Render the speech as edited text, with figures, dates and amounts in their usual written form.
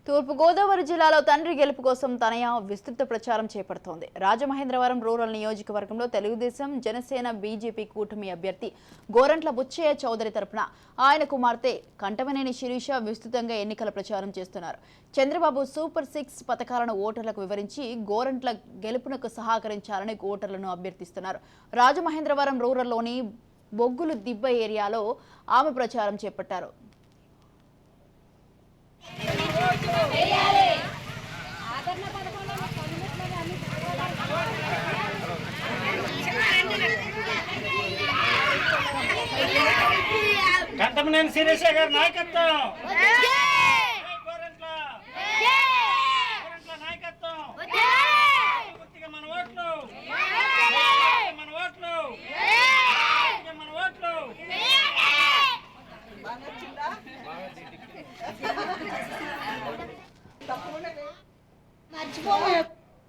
తూర్పుగోదావరి జిల్లాలో తండ్రి గెలుపు కోసం తనయ విస్తృత ప్రచారం చేపడుతోంది. రాజమహేంద్రవరం రూరల్ నియోజకవర్గంలో తెలుగుదేశం, జనసేన, బీజేపీ కూటమి అభ్యర్థి గోరంట్ల బుచ్చయ్య చౌదరి తరపున ఆయన కుమార్తె కంటమనేని శిరీష విస్తృతంగా ఎన్నికల ప్రచారం చేస్తున్నారు. చంద్రబాబు సూపర్ 6 పథకాలను ఓటర్లకు వివరించి గోరంట్ల గెలుపునకు సహకరించాలని ఓటర్లను అభ్యర్థిస్తున్నారు. రాజమహేంద్రవరం రూరల్లోని బొగ్గులు దిబ్బ ఏరియాలో ఆమె ప్రచారం చేపట్టారు. కంటమనేని శిరీష గారి నాయకత్వం, నాయకత్వం మన ఓట్లు, మన ఓట్లు, మన ఓట్లు. మర్చిపోయి